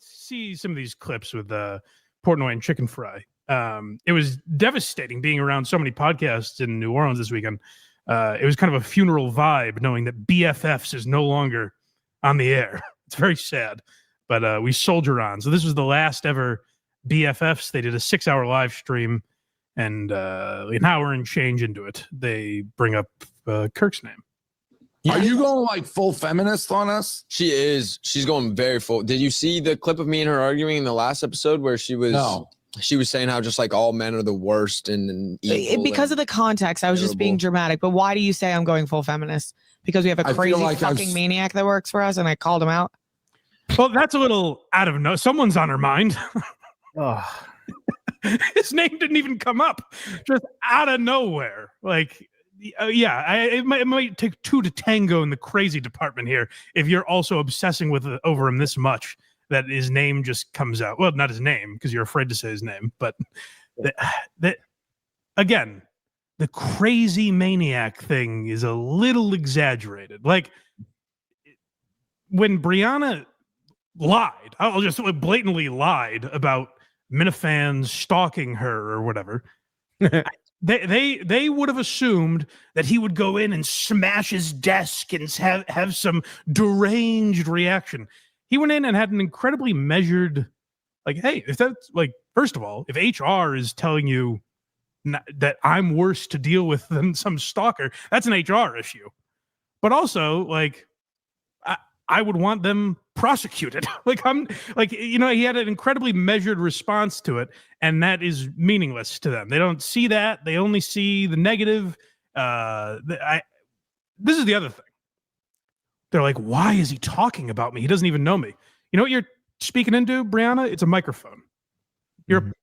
let's see some of these clips with Portnoy and Chickenfry. It was devastating being around so many podcasts in New Orleans this weekend. It was kind of a funeral vibe knowing that BFFs is no longer on the air. It's very sad, but we soldier on. So this was the last ever BFFs. They did a 6-hour live stream, and an hour and change into it, they bring up Kirk's name. Are you going like full feminist on us? She is. She's going very full. Did you see the clip of me and her arguing in the last episode where she was? No. She was saying how just like all men are the worst and evil because of the context. I was just being dramatic. But why do you say I'm going full feminist? Because we have a crazy fucking maniac that works for us, and I called him out. Well, that's a little out of no. Someone's on her mind. Oh. His name didn't even come up, just out of nowhere. Like, yeah, it might take two to tango in the crazy department here if you're also obsessing over him this much that his name just comes out. Well, not his name, because you're afraid to say his name, but again, the crazy maniac thing is a little exaggerated. Like, when Brianna lied, I'll just blatantly lied about Minifans stalking her or whatever. They would have assumed that he would go in and smash his desk and have some deranged reaction. He went in and had an incredibly measured, like, hey, if that's like, first of all, if HR is telling you that I'm worse to deal with than some stalker, that's an HR issue. But also, like, I would want them prosecuted. He had an incredibly measured response to it, and that is meaningless to them. They don't see that. They only see the negative. This is the other thing. They're like, why is he talking about me? He doesn't even know me. You know what you're speaking into, Brianna? It's a microphone.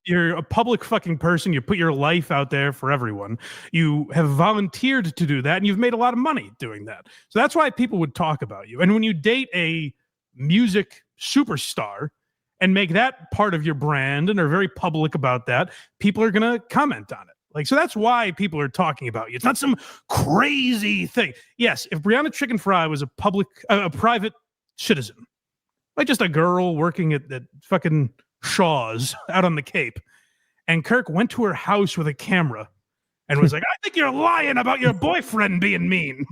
You're a public fucking person. You put your life out there for everyone. You have volunteered to do that, and you've made a lot of money doing that. So that's why people would talk about you. And when you date a music superstar and make that part of your brand and are very public about that, people are going to comment on it. Like, so that's why people are talking about you. It's not some crazy thing. Yes, if Brianna Chickenfry was a private citizen, like just a girl working at fucking Shaw's out on the Cape, and Kirk went to her house with a camera and was like, I think you're lying about your boyfriend being mean.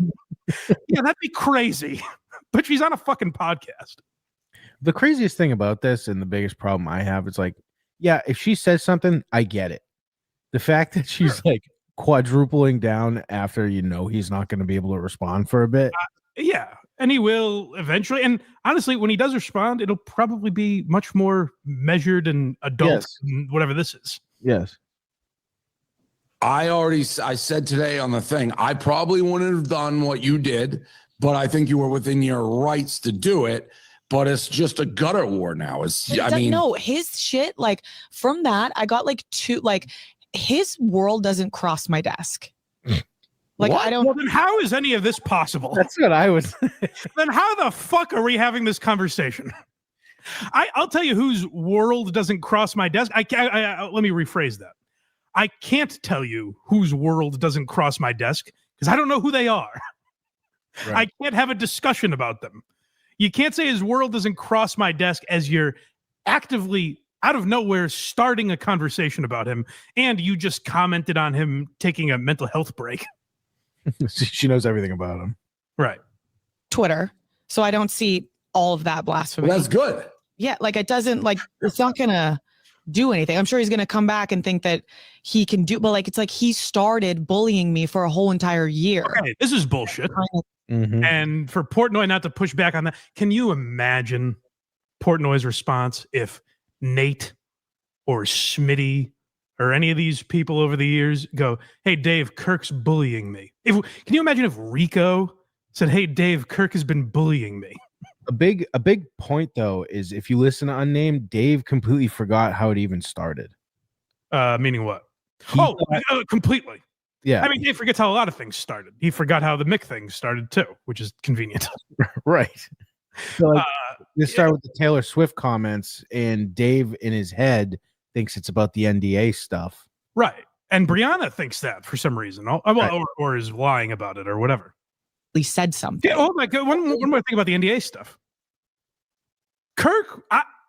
Yeah, that'd be crazy. But she's on a fucking podcast. The craziest thing about this, and the biggest problem I have, is like, yeah, if she says something, I get it. The fact that she's like quadrupling down after he's not going to be able to respond for a bit. Yeah. And he will eventually. And honestly, when he does respond, it'll probably be much more measured and adult than whatever this is. Yes. I said today on the thing, I probably wouldn't have done what you did, but I think you were within your rights to do it. But it's just a gutter war now. No, his shit, like, from that, I got his world doesn't cross my desk. Like, what? I don't. Well, then how is any of this possible? That's what I was. Then how the fuck are we having this conversation? I'll tell you whose world doesn't cross my desk. Let me rephrase that. I can't tell you whose world doesn't cross my desk because I don't know who they are. Right. I can't have a discussion about them. You can't say his world doesn't cross my desk as you're actively out of nowhere starting a conversation about him, and you just commented on him taking a mental health break. She knows everything about him. Right. Twitter. So I don't see all of that blasphemy. Well, that's good. Yeah, like it doesn't, like, it's not going to do anything. I'm sure he's going to come back and think that he can do, but like, it's like he started bullying me for a whole entire year. Okay, this is bullshit. Mm-hmm. And for Portnoy not to push back on that, can you imagine Portnoy's response if Nate or Smitty or any of these people over the years go, hey, Dave, Kirk's bullying me? Can you imagine if Rico said, hey, Dave, Kirk has been bullying me? A big point, though, is if you listen to Unnamed, Dave completely forgot how it even started. Meaning what? Completely. Yeah. I mean, Dave forgets how a lot of things started. He forgot how the Mick thing started, too, which is convenient. Right. So let's start with the Taylor Swift comments, and Dave in his head thinks it's about the NDA stuff. Right. And Brianna thinks that for some reason, or is lying about it or whatever. He said something. Yeah, oh my God. One more thing about the NDA stuff. Kirk,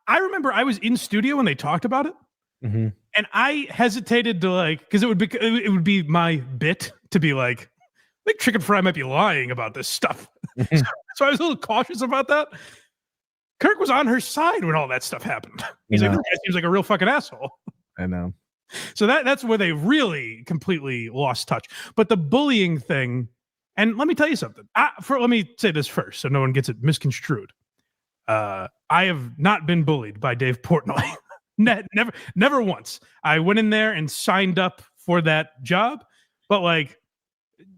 I remember I was in studio when they talked about it, and I hesitated to like, because it would be my bit to be like, I think Chickenfry might be lying about this stuff. So I was a little cautious about that. Kirk was on her side when all that stuff happened. He's like, this guy seems like a real fucking asshole. I know. So that's where they really completely lost touch. But the bullying thing, and let me tell you something. Let me say this first, so no one gets it misconstrued. I have not been bullied by Dave Portnoy. Never once. I went in there and signed up for that job, but like,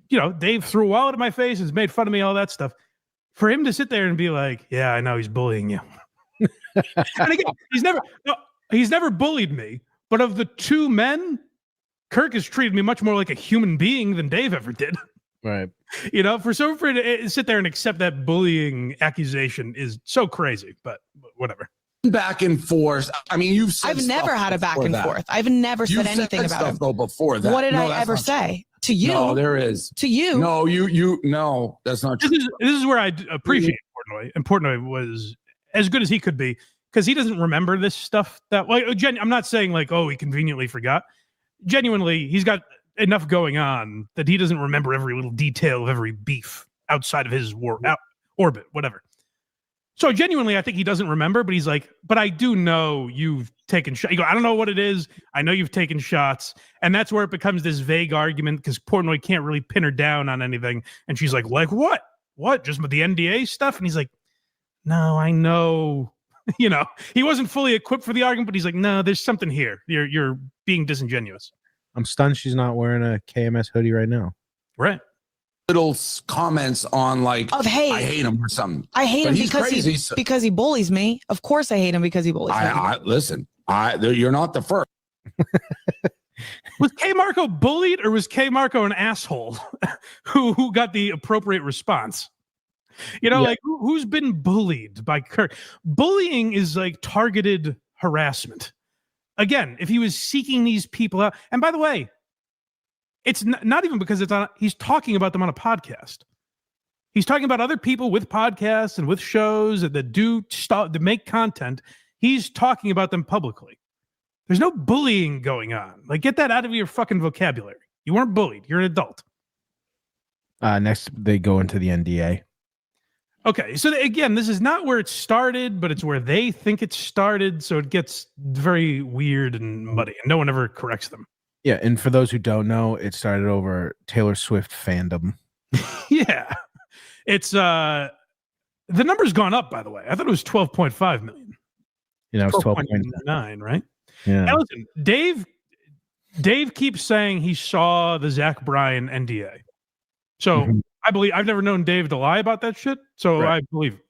you know, Dave threw a wallet at my face, has made fun of me, all that stuff. For him to sit there and be like, yeah, I know he's bullying you. And again, he's never bullied me. But of the two men, Kirk has treated me much more like a human being than Dave ever did. Right. You know, for someone to sit there and accept that bullying accusation is so crazy, but whatever. Back and forth. I mean, you've said I've never had a back and forth. I've never said anything about it. Though before that. What did I ever say? To you? No, there is. To you? No, no, that's not true. This is where I appreciate Portnoy, and Portnoy was as good as he could be because he doesn't remember this stuff that way. I'm not saying like, oh, he conveniently forgot. Genuinely, he's got enough going on that he doesn't remember every little detail of every beef outside of his orbit, whatever. So genuinely, I think he doesn't remember, but he's like, but I do know you've taken shots. You go, I don't know what it is. I know you've taken shots. And that's where it becomes this vague argument because Portnoy can't really pin her down on anything. And she's like what? What? Just with the NDA stuff? And he's like, no, I know. You know, he wasn't fully equipped for the argument, but he's like, no, there's something here. You're being disingenuous. I'm stunned she's not wearing a KMS hoodie right now. Right. Little comments on like, of hate. I hate him or something. I hate him because because he bullies me. Of course I hate him because he bullies me. Listen, you're not the first. Was K Marco bullied or was K Marco an asshole who got the appropriate response? You know, like who's been bullied by Kirk? Bullying is like targeted harassment. Again, if he was seeking these people out, and by the way, it's not even because he's talking about them on a podcast. He's talking about other people with podcasts and with shows that do stuff, that make content. He's talking about them publicly. There's no bullying going on. Like, get that out of your fucking vocabulary. You weren't bullied. You're an adult. Next, they go into the NDA. Okay, so again, this is not where it started, but it's where they think it started. So it gets very weird and muddy, and no one ever corrects them. Yeah, and for those who don't know, it started over Taylor Swift fandom. Yeah. It's the number's gone up, by the way. I thought it was 12.5 million. You know, it's 12.9, right? Yeah. Now listen, Dave keeps saying he saw the Zach Bryan NDA. So I've never known Dave to lie about that shit. So I believe it.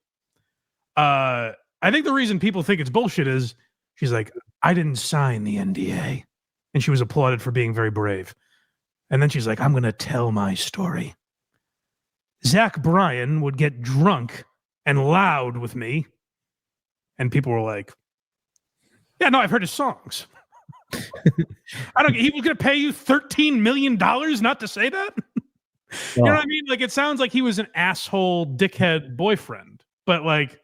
I think the reason people think it's bullshit is she's like, I didn't sign the NDA. And she was applauded for being very brave. And then she's like, I'm going to tell my story. Zach Bryan would get drunk and loud with me. And people were like, yeah, no, I've heard his songs. He was going to pay you $13 million not to say that? You know what I mean? Like, it sounds like he was an asshole, dickhead boyfriend. But like,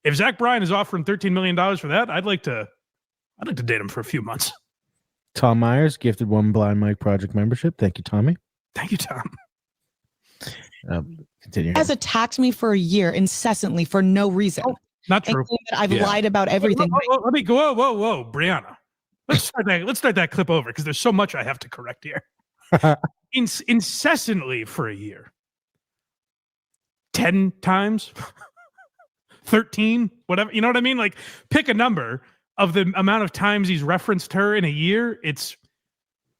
if Zach Bryan is offering $13 million for that, I'd like to date him for a few months. Tom Myers gifted one Blind Mike Project membership. Thank you, Tommy. Thank you, Tom. Continue. Has attacked me for a year incessantly for no reason. Oh, not true. That I've lied about everything. Let me go. Whoa, Brianna. Let's start that clip over because there's so much I have to correct here. Incessantly for a year. 10 times, 13, whatever. You know what I mean? Like, pick a number of the amount of times he's referenced her in a year. It's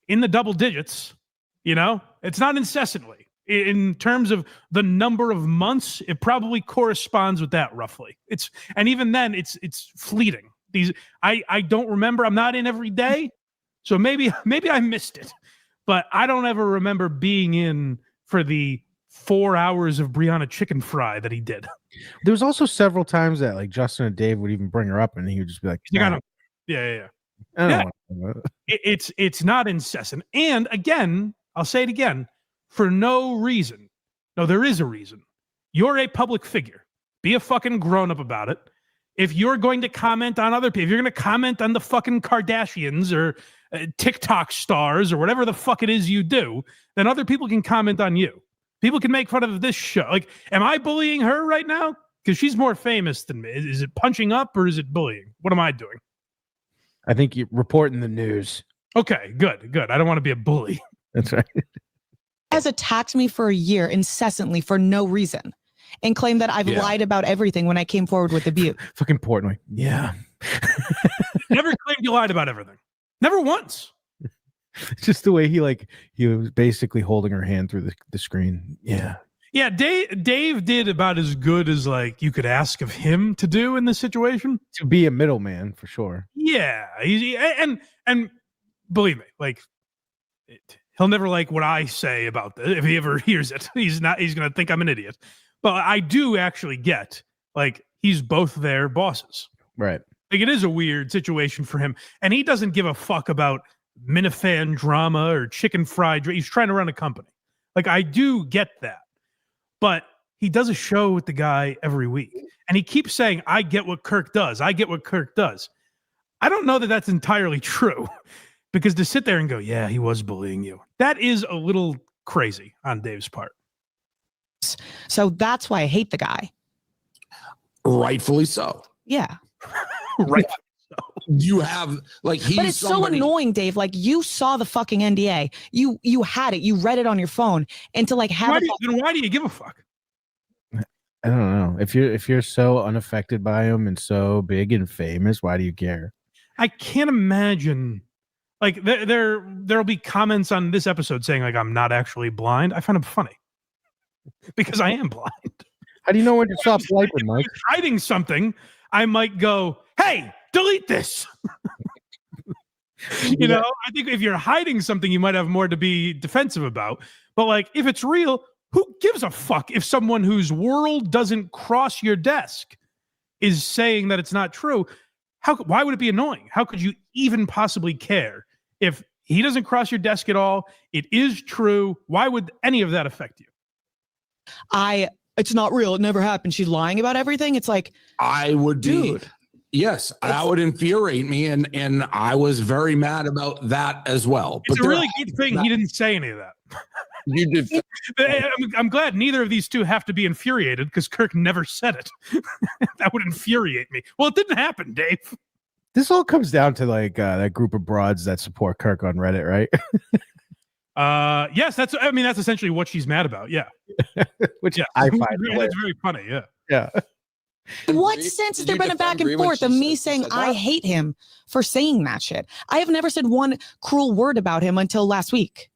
in the double digits. You know, it's not incessantly. In terms of the number of months, it probably corresponds with that roughly. And even then, it's fleeting. I don't remember. I'm not in every day, so maybe I missed it. But I don't ever remember being in for the 4 hours of Brianna Chickenfry that he did. There was also several times that like Justin and Dave would even bring her up, and he would just be like, nah. Yeah. It's not incessant. And again, I'll say it again, for no reason. No, there is a reason. You're a public figure. Be a fucking grown-up about it. if you're going to comment on other people, if you're going to comment on the fucking Kardashians or TikTok stars or whatever the fuck it is you do, then other people can comment on you. People can make fun of this show. Like, am I bullying her right now? Because she's more famous than me. Is it punching up or is it bullying? What am I doing? I think you're reporting the news. Okay, good. I don't want to be a bully. That's right. Has attacked me for a year incessantly for no reason and claimed that I've lied about everything when I came forward with the view. Fucking Portnoy. Yeah. Never claimed you lied about everything. Never once. Just the way he was basically holding her hand through the screen. Yeah. Yeah, Dave did about as good as like you could ask of him to do in this situation. To be a middleman for sure. Yeah, and believe me, like he'll never like what I say about this. If he ever hears it, he's gonna think I'm an idiot. But I do actually get like he's both their bosses. Right. Like it is a weird situation for him, and he doesn't give a fuck about Minihane drama or chicken fried. He's trying to run a company. Like I do get that. But he does a show with the guy every week. And he keeps saying, I get what Kirk does. I get what Kirk does. I don't know that that's entirely true. Because to sit there and go, yeah, he was bullying you. That is a little crazy on Dave's part. So that's why I hate the guy. Rightfully so. Yeah. Right. You have like he's but it's so annoying, Dave. Like you saw the fucking NDA, you had it, you read it on your phone, and to like have why do you give a fuck? I don't know. If you're so unaffected by him and so big and famous, why do you care? I can't imagine. Like there'll be comments on this episode saying like I'm not actually blind. I find them funny because I am blind. How do you know when to stop swiping, Mike? If you're hiding something, I might go, hey, delete this. You know, I think if you're hiding something, you might have more to be defensive about. But like, if it's real, who gives a fuck if someone whose world doesn't cross your desk is saying that it's not true? Why would it be annoying? How could you even possibly care if he doesn't cross your desk at all? It is true. Why would any of that affect you? It's not real. It never happened. She's lying about everything. It's like, I would be. Dude. Yes, that would infuriate me, and I was very mad about that as well. It's a really good thing he didn't say any of that. You did. I'm glad neither of these two have to be infuriated because Kirk never said it. That would infuriate me. Well, it didn't happen, Dave. This all comes down to like that group of broads that support Kirk on Reddit, right? Yes, that's essentially what she's mad about. Yeah, which I find that's very funny. Yeah, yeah. What sense has there been a back and forth of me saying I hate him for saying that shit? I have never said one cruel word about him until last week.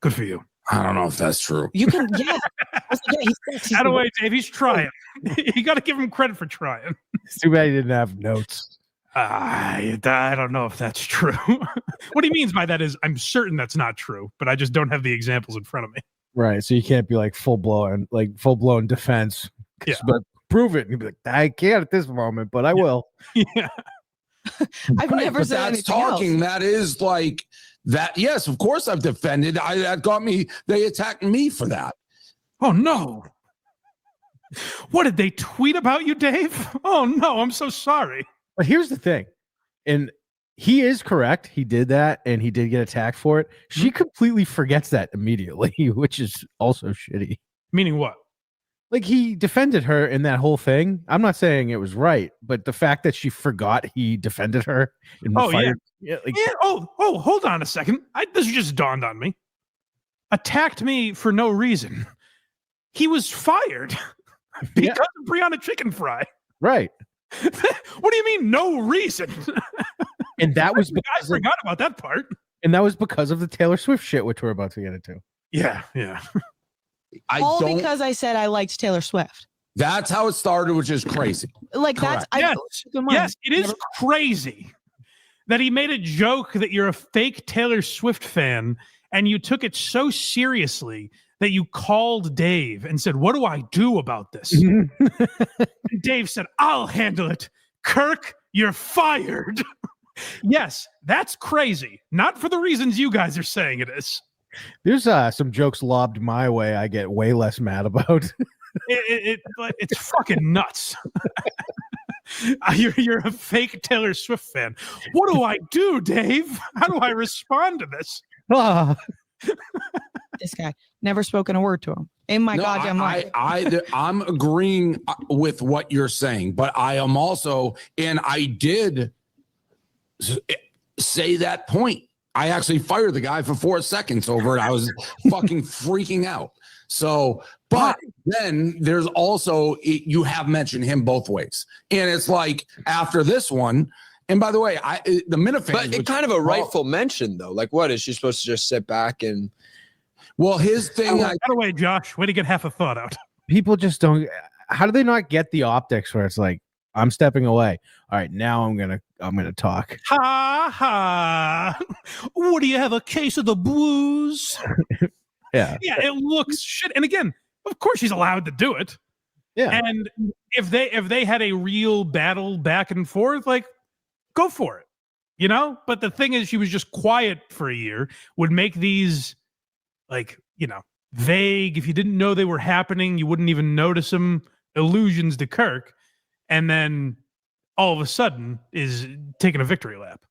Good for you. I don't know if that's true. You can, yeah. Out of way, Dave. He's trying. You got to give him credit for trying. It's too bad he didn't have notes. I don't know if that's true. What he means by that is I'm certain that's not true, but I just don't have the examples in front of me. Right. So you can't be like full blown defense. Yeah. But prove it. And you'd be like, I can't at this moment, but I will. Yeah. I've never said that's anything talking. else. That is like that. Yes, of course I've defended. That got me. They attacked me for that. Oh no. What did they tweet about you, Dave? Oh no, I'm so sorry. But here's the thing. And he is correct. He did that and he did get attacked for it. She completely forgets that immediately, which is also shitty. Meaning what? Like he defended her in that whole thing. I'm not saying it was right, but the fact that she forgot he defended her. And fired, hold on a second. This just dawned on me. Attacked me for no reason. He was fired because of Brianna Chickenfry. Right. What do you mean no reason? And that was I forgot about that part. And that was because of the Taylor Swift shit, which we're about to get into. Yeah. Because I said I liked Taylor Swift. That's how it started, which is crazy. Like Correct. Yes, it is crazy that he made a joke that you're a fake Taylor Swift fan and you took it so seriously that you called Dave and said, what do I do about this? And Dave said, I'll handle it. Kirk, you're fired. Yes, that's crazy. Not for the reasons you guys are saying it is. There's some jokes lobbed my way I get way less mad about. It's fucking nuts. You're a fake Taylor Swift fan. What do I do, Dave? How do I respond to this? This guy never spoken a word to him. In my goddamn life. I'm agreeing with what you're saying, but I am also, and I did say that point. I actually fired the guy for 4 seconds over it. I was fucking freaking out. So, but then there's also, you have mentioned him both ways. And it's like after this one, and by the way, the Minifans. But it's kind of a rightful mention, though. Like, what is she supposed to just sit back and? Well, his thing. By the way, Josh, way to get half a thought out. People just don't. How do they not get the optics where it's like, I'm stepping away. All right, now I'm gonna talk. Ha ha! What do you have? A case of the blues? Yeah. Yeah, it looks shit. And again, of course, she's allowed to do it. Yeah. And if they had a real battle back and forth, like, go for it, you know. But the thing is, she was just quiet for a year. Would make these, like, you know, vague. If you didn't know they were happening, you wouldn't even notice them. Allusions to Kirk, and then all of a sudden is taking a victory lap.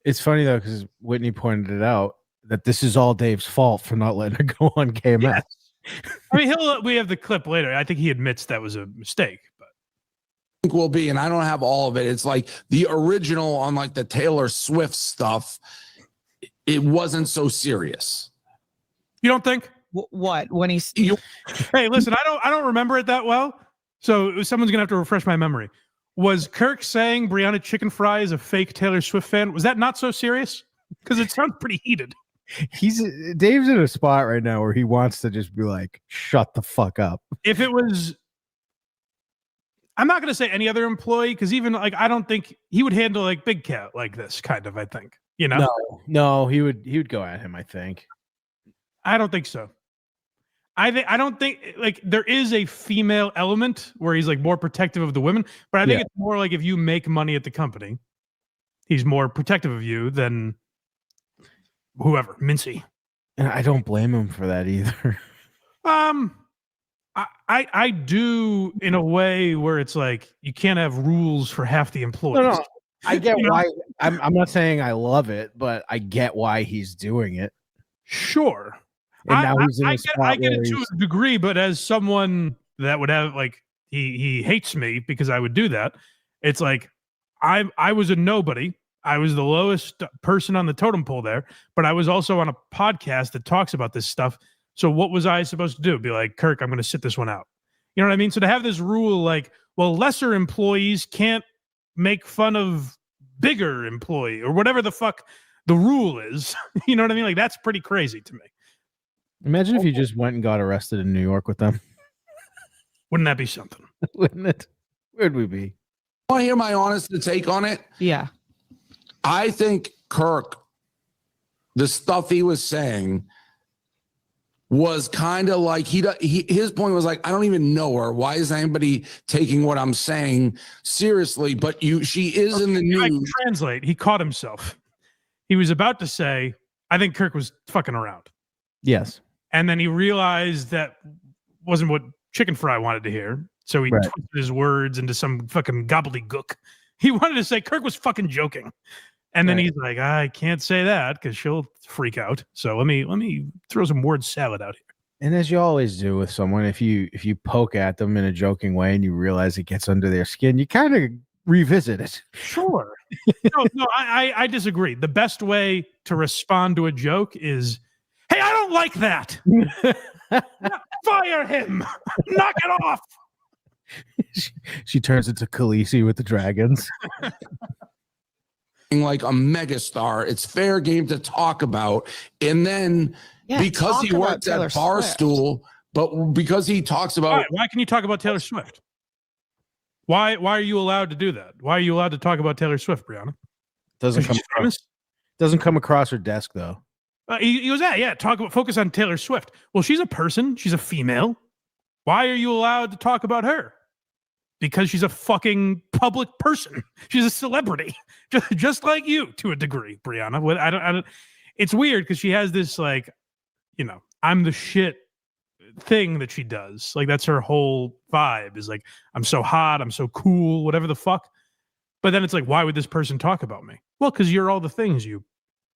It's funny though, because Whitney pointed it out that this is all Dave's fault for not letting her go on KMS. Yes. I mean, we have the clip later. I think he admits that was a mistake, but I think will be, and I don't have all of it. It's like the original on like the Taylor Swift stuff. It wasn't so serious. You don't think? What? When he's Hey, listen, I don't remember it that well, so someone's gonna have to refresh my memory. Was Kirk saying Brianna Chickenfry is a fake Taylor Swift fan? Was that not so serious? Because it sounds pretty heated. Dave's in a spot right now where he wants to just be like, shut the fuck up. If it was, I'm not gonna say any other employee, because even like I don't think he would handle like Big Cat like this kind of. I think, you know. No, he would go at him. I think. I don't think so. I don't think, like, there is a female element where he's like more protective of the women, but I think it's more like if you make money at the company, he's more protective of you than whoever, Mincy. And I don't blame him for that either. I do, in a way where it's like you can't have rules for half the employees. No, I get why. I'm not saying I love it, but I get why he's doing it. Sure. And now he's in I get it to a degree, but as someone that would have, like, he hates me because I would do that. It's like I was a nobody. I was the lowest person on the totem pole there, but I was also on a podcast that talks about this stuff. So what was I supposed to do? Be like, Kirk, I'm going to sit this one out. You know what I mean? So to have this rule like, well, lesser employees can't make fun of bigger employee or whatever the fuck the rule is. You know what I mean? Like, that's pretty crazy to me. Imagine if you just went and got arrested in New York with them. Wouldn't that be something? Wouldn't it? Where'd we be? Want to hear my honest take on it? Yeah. I think Kirk, the stuff he was saying was kind of like his point was like, I don't even know her. Why is anybody taking what I'm saying seriously? But she is in the news. Translate. He caught himself. He was about to say, I think Kirk was fucking around. Yes. And then he realized that wasn't what Chickenfry wanted to hear. So he twisted his words into some fucking gobbledygook. He wanted to say Kirk was fucking joking. And then he's like, I can't say that because she'll freak out. So let me throw some word salad out here. And as you always do with someone, if you poke at them in a joking way and you realize it gets under their skin, you kind of revisit it. Sure. No, I disagree. The best way to respond to a joke is, hey, I don't like that. Fire him. Knock it off. She turns into Khaleesi with the dragons. Like a megastar, it's fair game to talk about. And then because he works at Barstool, but because he talks about why can you talk about Taylor Swift? Why are you allowed to do that? Why are you allowed to talk about Taylor Swift, Brianna? Doesn't come across her desk though. He was focus on Taylor Swift. Well, she's a person, she's a female. Why are you allowed to talk about her? Because she's a fucking public person. She's a celebrity, just like you to a degree, Brianna. I don't. It's weird because she has this, like, you know, I'm the shit thing that she does. Like that's her whole vibe is like, I'm so hot, I'm so cool, whatever the fuck. But then it's like, why would this person talk about me? Well, because you're all the things you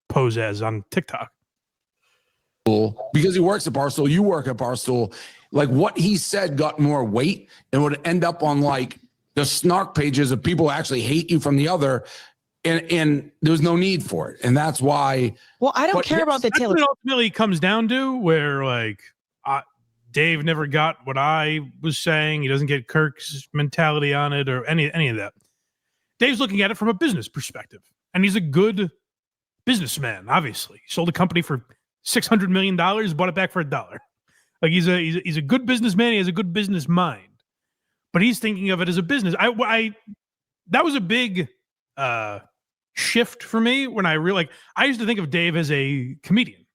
pose as on TikTok. Because he works at Barstool, you work at Barstool. Like what he said got more weight and would end up on like the snark pages of people who actually hate you from the other. And there's no need for it. And that's why. Well, I don't care about the Taylor. Taylor. That's what it ultimately comes down to, where like Dave never got what I was saying. He doesn't get Kirk's mentality on it or any of that. Dave's looking at it from a business perspective. And he's a good businessman, obviously. He sold a company for $600 million, bought it back for $1. Like he's a good businessman. He has a good business mind, but he's thinking of it as a business. That was a big shift for me when I used to think of Dave as a comedian.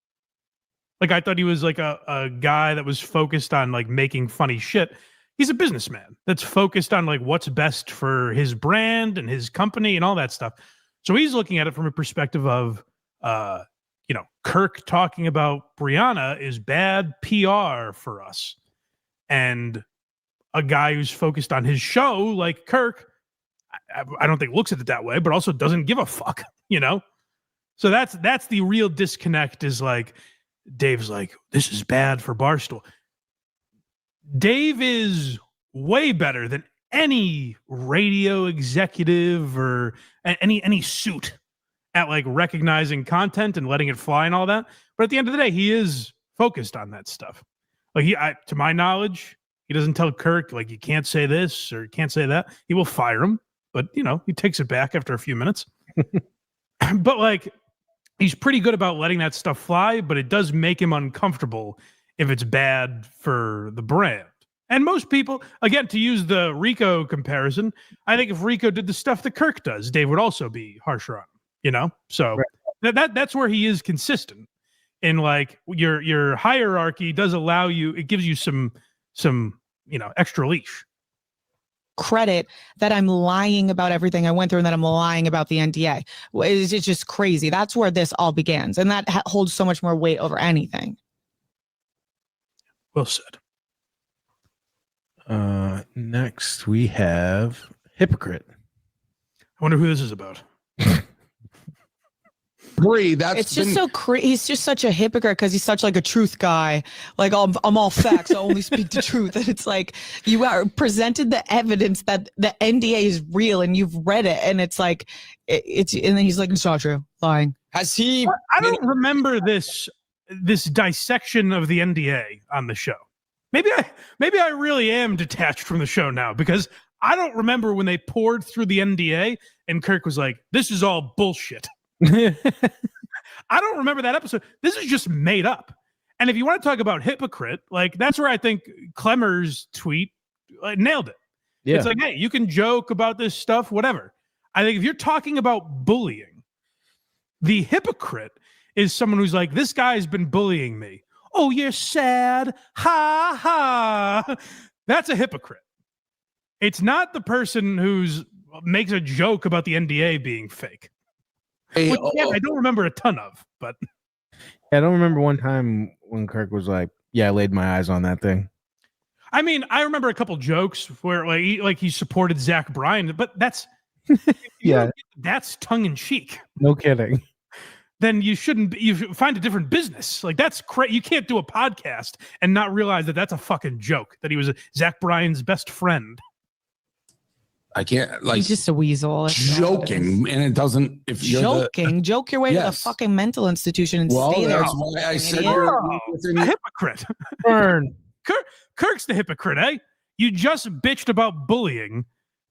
Like I thought he was like a guy that was focused on like making funny shit. He's a businessman that's focused on like what's best for his brand and his company and all that stuff. So he's looking at it from a perspective of, Kirk talking about Brianna is bad PR for us. And a guy who's focused on his show, like Kirk, I don't think looks at it that way, but also doesn't give a fuck, So that's the real disconnect is like, Dave's like, this is bad for Barstool. Dave is way better than any radio executive or any suit at like recognizing content and letting it fly and all that. But at the end of the day, he is focused on that stuff. Like to my knowledge, he doesn't tell Kirk like you can't say this or you can't say that. He will fire him, but he takes it back after a few minutes. But like he's pretty good about letting that stuff fly, but it does make him uncomfortable if it's bad for the brand. And most people, again, to use the Rico comparison, I think if Rico did the stuff that Kirk does, Dave would also be harsher on him. So right. That's where he is consistent in like your hierarchy does allow you, it gives you some extra leash. Credit that I'm lying about everything I went through and that I'm lying about the NDA. It's just crazy. That's where this all begins. And that holds so much more weight over anything. Well said. Next we have Hypocrite. I wonder who this is about. It's just so crazy. He's just such a hypocrite because he's such like a truth guy. Like I'm all facts. I only speak the truth. And it's like you are presented the evidence that the NDA is real and you've read it, and it's like it's and then he's like it's not true, lying. Has he? I don't remember this dissection of the NDA on the show. Maybe I really am detached from the show now because I don't remember when they poured through the NDA and Kirk was like, "This is all bullshit." I don't remember that episode. This is just made up. And if you want to talk about hypocrite, like that's where I think Clemmer's tweet nailed it. Yeah. It's like, hey, you can joke about this stuff, whatever. I think if you're talking about bullying, the hypocrite is someone who's like, this guy's been bullying me. Oh, you're sad. Ha ha. That's a hypocrite. It's not the person who's makes a joke about the NDA being fake. Which, yeah, I don't remember a ton of, but I don't remember one time when Kirk was like, "Yeah, I laid my eyes on that thing." I mean, I remember a couple jokes where he supported Zach Bryan, but that's that's tongue in cheek. No kidding. Then you shouldn't. You should find a different business. Like that's crazy. You can't do a podcast and not realize that that's a fucking joke. That he was Zach Bryan's best friend. I can't like he's just a weasel. Joking, and it doesn't. If you're joke your way to the fucking mental institution and stay there. That's why I said you're a hypocrite. Burn. Kirk's the hypocrite, eh? You just bitched about bullying,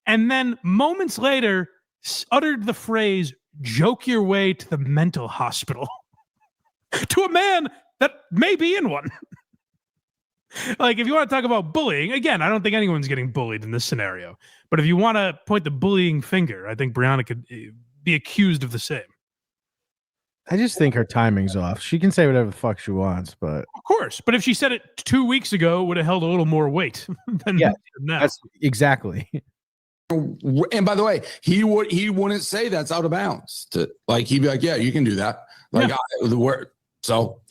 and then moments later uttered the phrase "joke your way to the mental hospital" to a man that may be in one. Like, if you want to talk about bullying, again, I don't think anyone's getting bullied in this scenario. But if you want to point the bullying finger, I think Brianna could be accused of the same. I just think her timing's off. She can say whatever the fuck she wants, but of course. But if she said it 2 weeks ago, it would have held a little more weight than now. That's exactly. And by the way, he wouldn't say that's out of bounds. He'd be like, "Yeah, you can do that." Like the word. So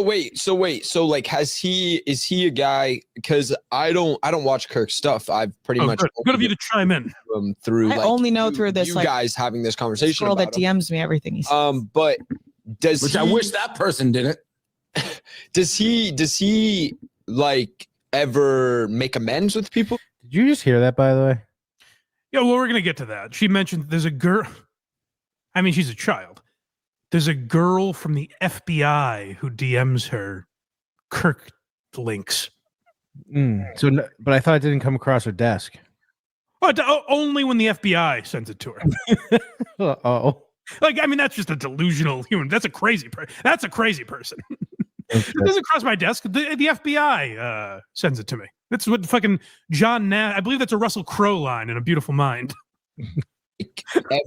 wait. So like, is he a guy? Because I don't watch Kirk's stuff. I've pretty much good of you to chime in. Through. I only know through this, you like, guys having this conversation. Girl about that DMs me everything he says. But which I wish that person did it. Does he like ever make amends with people? Did you just hear that, by the way? Yeah, well, we're gonna get to that. She mentioned there's a girl. I mean, she's a child. There's a girl from the FBI who DMs her Kirk links. So, but I thought it didn't come across her desk. But only when the FBI sends it to her. Oh, Like, I mean, that's just a delusional human. That's a crazy person. That's a crazy person. okay. It doesn't cross my desk. The FBI sends it to me. That's what fucking John Nash. I believe that's a Russell Crowe line in A Beautiful Mind.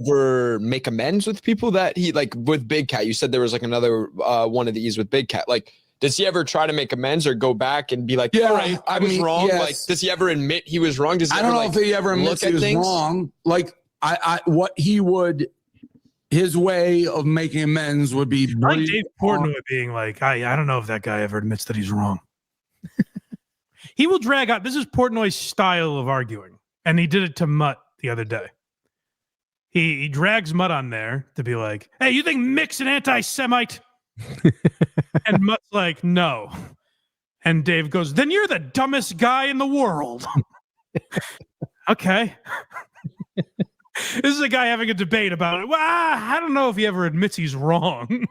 Ever make amends with people that he like with Big Cat? You said there was like another one of these with Big Cat. Like, does he ever try to make amends or go back and be like, Yeah, all right, I was wrong? yes. Like, does he ever admit he was wrong? Does he I don't ever, know if he ever admits he was wrong. Like what he would, his way of making amends would be Like Dave Portnoy being like, I don't know if that guy ever admits that he's wrong. He will drag out. This is Portnoy's style of arguing, and he did it to Mutt the other day. He drags Mutt on there to be like, hey, you think Mick's an anti-Semite? And Mutt's like, no. And Dave goes, then you're the dumbest guy in the world. Okay. This is a guy having a debate about it. Well, I don't know if he ever admits he's wrong.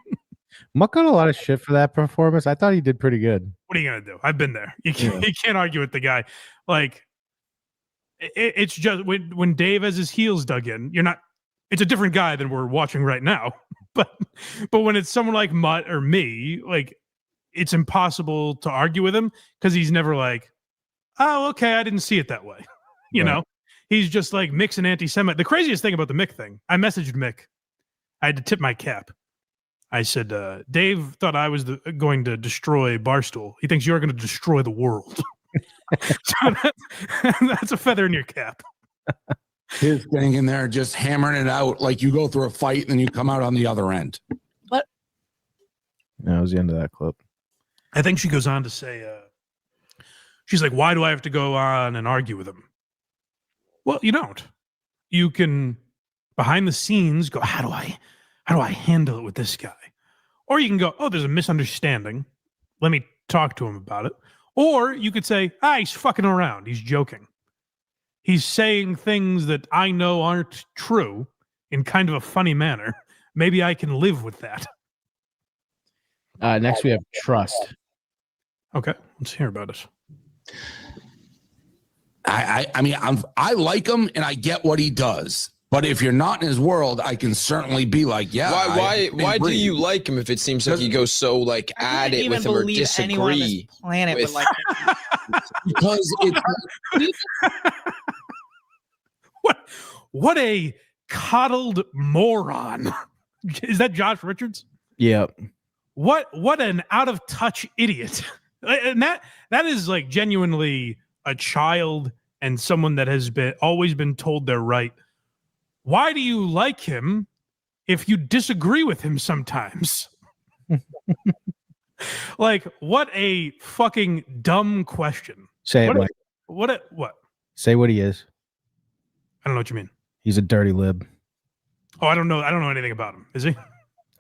Muck got a lot of shit for that performance. I thought he did pretty good. What are you going to do? I've been there. You can't argue with the guy. Like, it's just when Dave has his heels dug in, it's a different guy than we're watching right now. But when it's someone like Mutt or me, like, it's impossible to argue with him because he's never like, oh, okay, I didn't see it that way. You know? He's just like, Mick's an anti-Semite. The craziest thing about the Mick thing, I messaged Mick. I had to tip my cap. I said, Dave thought I was going to destroy Barstool. He thinks you're going to destroy the world. So that's a feather in your cap. His thing in there, just hammering it out like you go through a fight and then you come out on the other end. What? That was the end of that clip. I think she goes on to say, she's like, why do I have to go on and argue with him? Well, you don't. You can, behind the scenes, go, how do I handle it with this guy? Or you can go, oh, there's a misunderstanding. Let me talk to him about it. Or you could say, he's fucking around. He's joking. He's saying things that I know aren't true in kind of a funny manner. Maybe I can live with that. Next, we have trust. Okay, let's hear about it. I mean, I like him and I get what he does. But if you're not in his world, I can certainly be like, yeah. Why do you like him if it seems like he goes so like at it with him or disagree? Planet with would like because it's what a coddled moron. Is that Josh Richards? Yep. What an out of touch idiot. And that is like genuinely a child and someone that has always been told they're right. Why do you like him if you disagree with him sometimes? Like, what a fucking dumb question. Say it, Mike. What? Say what he is. I don't know what you mean. He's a dirty lib. Oh, I don't know anything about him. Is he?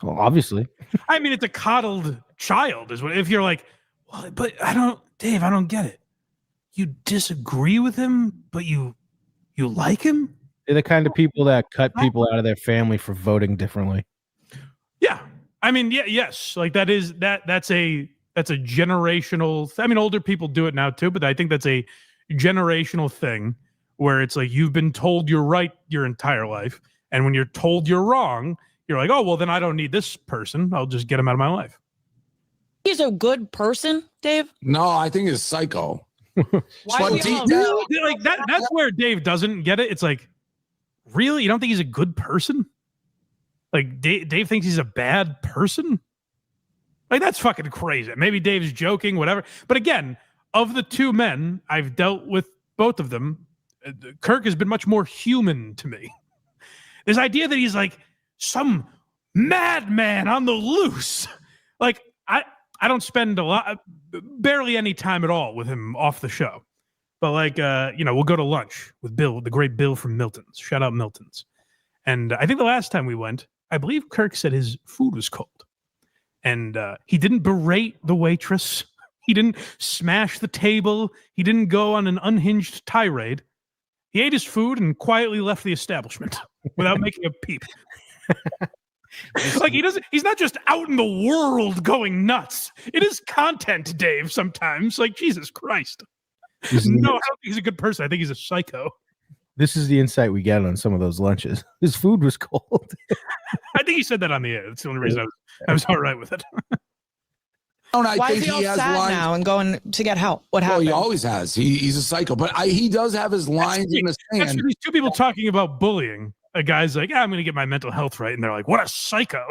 Well, obviously. I mean, it's a coddled child is what, if you're like, well, but Dave, I don't get it. You disagree with him, but you like him? They're the kind of people that cut people out of their family for voting differently. Yeah. I mean, yes. Like that's a generational, I mean, older people do it now too, but I think that's a generational thing where it's like, you've been told you're right your entire life. And when you're told you're wrong, you're like, oh, well, then I don't need this person. I'll just get him out of my life. He's a good person, Dave. No, I think it's psycho. Why But deep down, Like that's where Dave doesn't get it. It's like, really? You don't think he's a good person? Like Dave thinks he's a bad person? Like, that's fucking crazy. Maybe Dave's joking, whatever. But again, of the two men, I've dealt with both of them. Kirk has been much more human to me. This idea that he's like some madman on the loose. Like, I don't spend barely any time at all with him off the show. But like, we'll go to lunch with Bill, the great Bill from Milton's. Shout out Milton's. And I think the last time we went, I believe Kirk said his food was cold. And he didn't berate the waitress. He didn't smash the table. He didn't go on an unhinged tirade. He ate his food and quietly left the establishment without making a peep. Like he's not just out in the world going nuts. It is content, Dave, sometimes. Like, Jesus Christ. No, I don't think he's a good person. I think he's a psycho. This is the insight we get on some of those lunches. His food was cold. I think he said that on the air. That's the only reason I was all right with it. Why is he all sad now and going to get help? What happened? Well, he always has. He's a psycho, but he does have his lines in the sand. That's these two people talking about bullying. A guy's like, I'm going to get my mental health right. And they're like, what a psycho.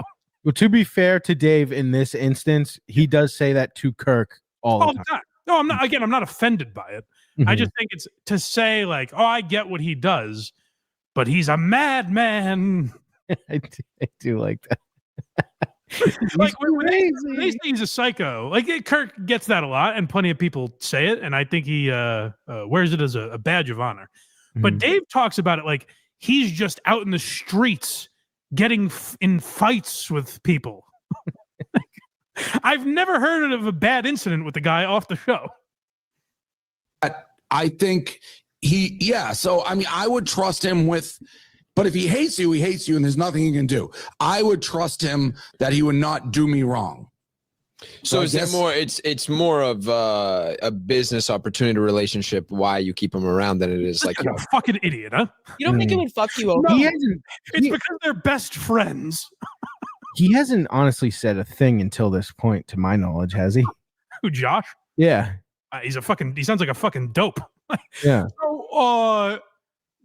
Well, to be fair to Dave, in this instance, he does say that to Kirk all the time. No, I'm not. Again, I'm not offended by it. Mm-hmm. I just think it's to say like, oh, I get what he does, but he's a madman. I do like that. Like when they say he's a psycho, like Kirk gets that a lot, and plenty of people say it, and I think he wears it as a badge of honor. Mm-hmm. But Dave talks about it like he's just out in the streets getting in fights with people. I've never heard of a bad incident with the guy off the show. I think so I mean, I would trust him but if he hates you, and there's nothing he can do. I would trust him that he would not do me wrong. So is it more? It's more of a business opportunity relationship. Why you keep him around than it is like a fucking idiot, huh? You don't think it would fuck you over? No, it's because they're best friends. He hasn't honestly said a thing until this point, to my knowledge, has he? Who, Josh? Yeah, he sounds like a fucking dope. Yeah. So,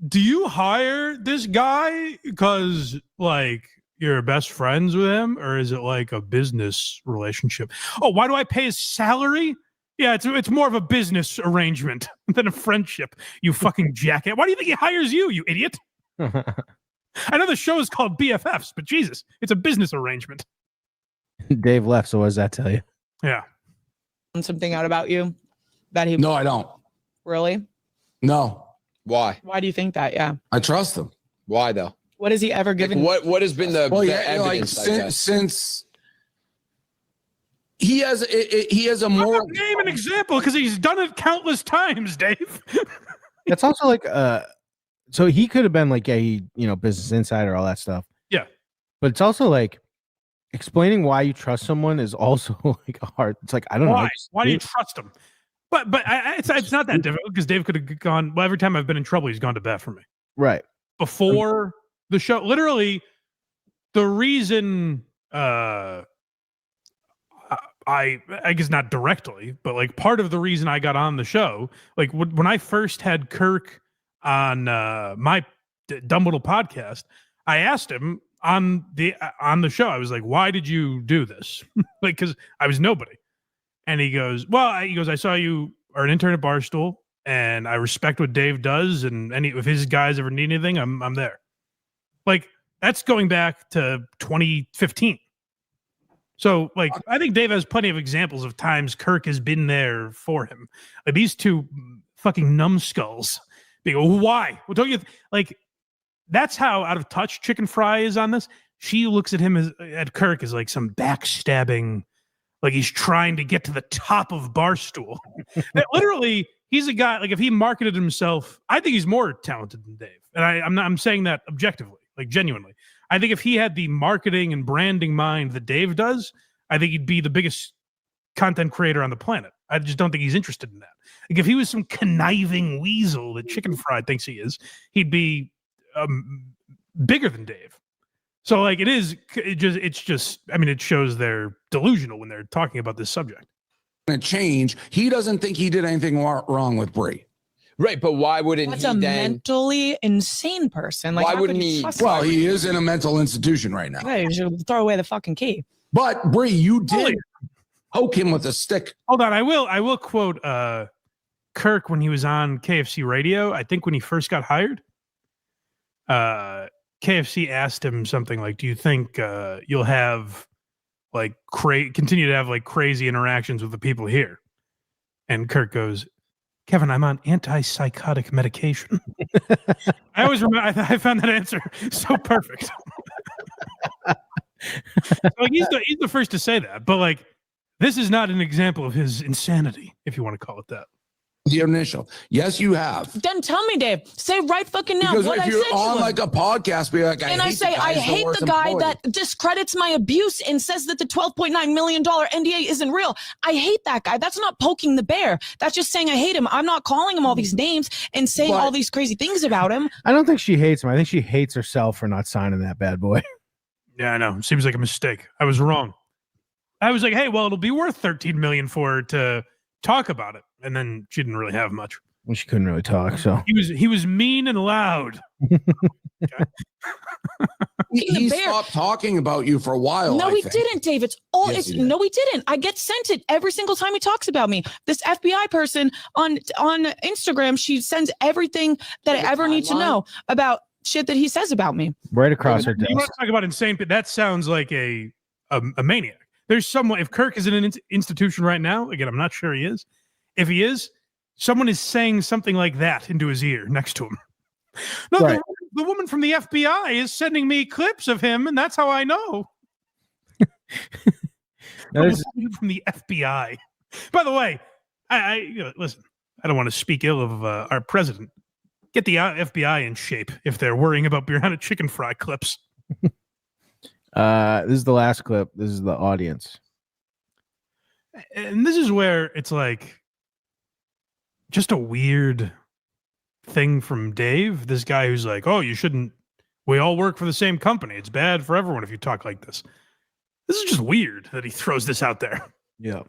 do you hire this guy because like you're best friends with him, or is it like a business relationship? Oh, why do I pay his salary? Yeah, it's more of a business arrangement than a friendship. You fucking jacket. Why do you think he hires you, you idiot? I know the show is called BFFs, but Jesus, it's a business arrangement. Dave left, so what does that tell you? Yeah. Something out about you that he. No, I don't. Really? No. Why? Why do you think that? Yeah. I trust him. Why though? What has he ever given? Like what has been the evidence? Like since he has a more name an example because he's done it countless times, Dave. That's also like so he could have been like, yeah, he, Business Insider, all that stuff. Yeah. But it's also like explaining why you trust someone is also like hard. It's like, I don't know. Why do you trust him? But it's not that difficult because Dave could have gone. Well, every time I've been in trouble, he's gone to bat for me. Right. Before the show, literally, the reason I guess not directly, but like part of the reason I got on the show, like when I first had Kirk on my dumb little podcast, I asked him on the show, I was like, why did you do this? Like, because I was nobody. And he goes, I saw you are an intern at Barstool, and I respect what Dave does, and if his guys ever need anything, I'm there. Like, that's going back to 2015. So, like, I think Dave has plenty of examples of times Kirk has been there for him. Like, these two fucking numbskulls. They go, why? Well, don't you like? That's how out of touch Chickenfry is on this. She looks at him at Kirk as like some backstabbing. Like he's trying to get to the top of Barstool. Literally, he's a guy, like if he marketed himself, I think he's more talented than Dave. And I'm saying that objectively, like genuinely. I think if he had the marketing and branding mind that Dave does, I think he'd be the biggest content creator on the planet. I just don't think he's interested in that. Like if he was some conniving weasel that Chickenfry thinks he is, he'd be bigger than Dave. So like it's just I mean, it shows they're delusional when they're talking about this subject. Change. He doesn't think he did anything wrong with Brie. Right, but why wouldn't That's he a then? Mentally insane person. Like, why wouldn't he? Well, he is in a mental institution right now. Yeah, you should throw away the fucking key. But Brie, you did poke him with a stick. Hold on, I will quote Kirk when he was on KFC radio. I think when he first got hired, KFC asked him something like, "Do you think you'll have like continue to have like crazy interactions with the people here. And Kirk goes, Kevin, I'm on antipsychotic medication. I always remember, I found that answer so perfect. Like he's the first to say that, but like this is not an example of his insanity, if you want to call it that. The initial. Yes, you have. Then tell me, Dave. Say right fucking now Because what if I you're said on to like a podcast, be like, and I say I hate the guy that discredits my abuse and says that the $12.9 million NDA isn't real. I hate that guy. That's not poking the bear. That's just saying I hate him. I'm not calling him all these names and saying all these crazy things about him. I don't think she hates him. I think she hates herself for not signing that bad boy. Yeah, I know. Seems like a mistake. I was wrong. I was like, hey, well, it'll be worth $13 million for her to talk about it, and then she didn't really have much. Well, she couldn't really talk, so he was mean and loud. He stopped talking about you for a while. No, he didn't, Dave. It's all. Yes, No, he didn't. I get sent it every single time he talks about me. This FBI person on Instagram, she sends everything that I ever need to know about shit that he says about me. Right across her desk. You want to talk about insane? That sounds like a maniac. There's someone. If Kirk is in an institution right now, again, I'm not sure he is. If he is, someone is saying something like that into his ear next to him. No, right. the woman from the FBI is sending me clips of him, and that's how I know. The woman from the FBI. By the way, I listen. I don't want to speak ill of our president. Get the FBI in shape if they're worrying about Brianna Chickenfry clips. This is the last clip. This is the audience. And this is where it's like just a weird thing from Dave. This guy who's like, oh, you shouldn't. We all work for the same company. It's bad for everyone if you talk like this. This is just weird that he throws this out there. Yeah.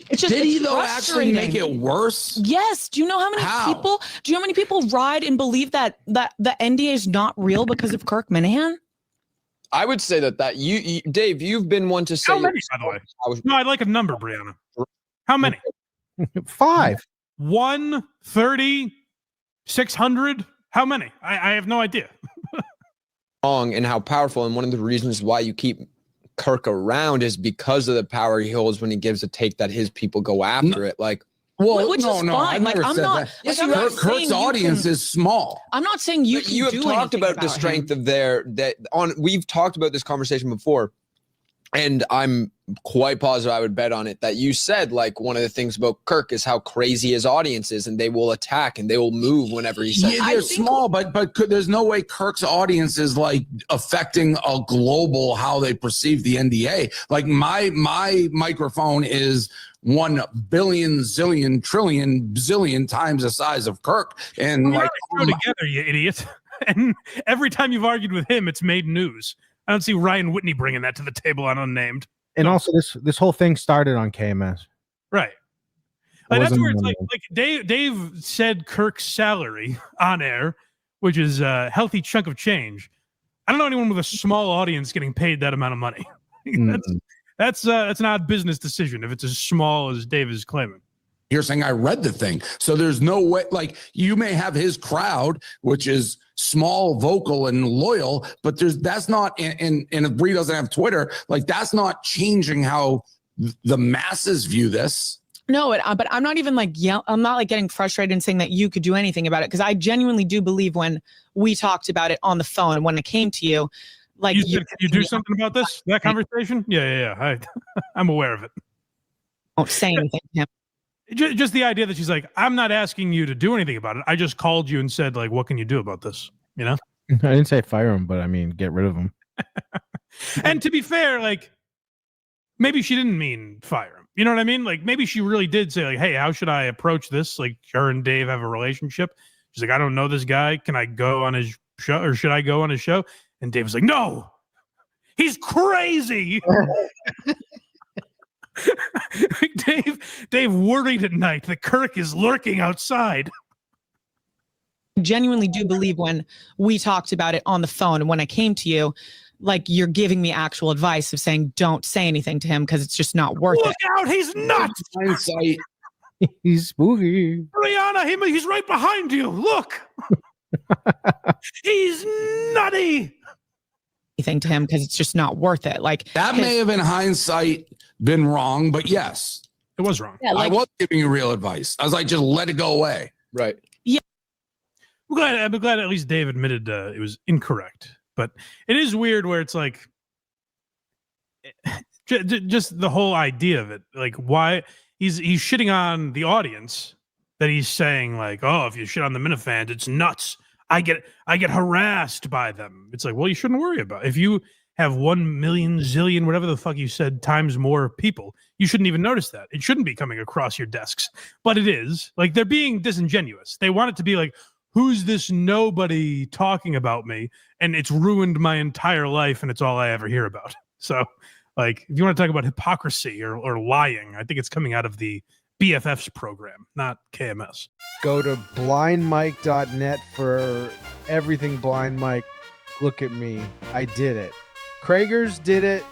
It's just, Did he though actually make it worse? Yes. Do you know how many people? Do you know how many people ride and believe that the NDA is not real because of Kirk Minihane? I would say that you Dave, you've been one to say. How many, by the way? No, I'd like a number, Brianna. How many? 5. 1, 30, 600. How many? I have no idea. Wrong and how powerful, and one of the reasons why you keep Kirk around is because of the power he holds when he gives a take that his people go after it. Like, well, which is fine. Like, I'm not. Yes, like, I'm not Kirk's audience is small. I'm not saying you can you have do talked about the strength of we've talked about this conversation before, and I'm quite positive I would bet on it that you said like one of the things about Kirk is how crazy his audience is, and they will attack and they will move whenever he says. Yeah, they're small, but there's no way Kirk's audience is like affecting a global how they perceive the NDA. Like my microphone is 1 billion, zillion, trillion, bazillion times the size of Kirk, and like throw together, you idiot. And every time you've argued with him, it's made news. I don't see Ryan Whitney bringing that to the table on Unnamed. And also, this whole thing started on KMS. Right. Like, that's where it's like Dave said Kirk's salary on air, which is a healthy chunk of change. I don't know anyone with a small audience getting paid that amount of money. That's an odd business decision if it's as small as Dave is claiming. You're saying I read the thing, so there's no way. Like you may have his crowd, which is small, vocal, and loyal, but that's not. And if Bree doesn't have Twitter, like that's not changing how the masses view this. No, but I'm not even like I'm not like getting frustrated and saying that you could do anything about it, because I genuinely do believe when we talked about it on the phone when it came to you. Like you do something about this, that conversation? Yeah. I'm aware of it. Don't say anything to him. Just the idea that she's like, I'm not asking you to do anything about it. I just called you and said, like, what can you do about this? You know? I didn't say fire him, but I mean, get rid of him. And to be fair, like, maybe she didn't mean fire him. You know what I mean? Like, maybe she really did say, like, hey, how should I approach this? Like, her and Dave have a relationship. She's like, I don't know this guy. Can I go on his show, or should I go on his show? And Dave was like, no, he's crazy. Dave worried at night that Kirk is lurking outside. I genuinely do believe when we talked about it on the phone and when I came to you, like you're giving me actual advice of saying don't say anything to him because it's just not worth it. Look out, he's nuts. He's spooky. Brianna, he's right behind you. Look. He's nutty. anything to him because it's just not worth it. Like That may have in hindsight been wrong, but yes, It was wrong. yeah, I was giving you real advice. I was like, just let it go away. Right. I'm glad at least Dave admitted it was incorrect. But it is weird where it's like just the whole idea of it. Like why he's shitting on the audience that he's saying like, oh, if you shit on the Minifans, it's nuts. I get harassed by them. It's like, well, you shouldn't worry about it. If you have 1 million zillion, whatever the fuck you said, times more people, you shouldn't even notice that. It shouldn't be coming across your desks, but it is. Like they're being disingenuous. They want it to be like, who's this nobody talking about me? And it's ruined my entire life and it's all I ever hear about. So like, if you want to talk about hypocrisy or lying, I think it's coming out of the BFF's program, not KMS. Go to blindmike.net for everything Blind Mike. Look at me. I did it. Kragers did it.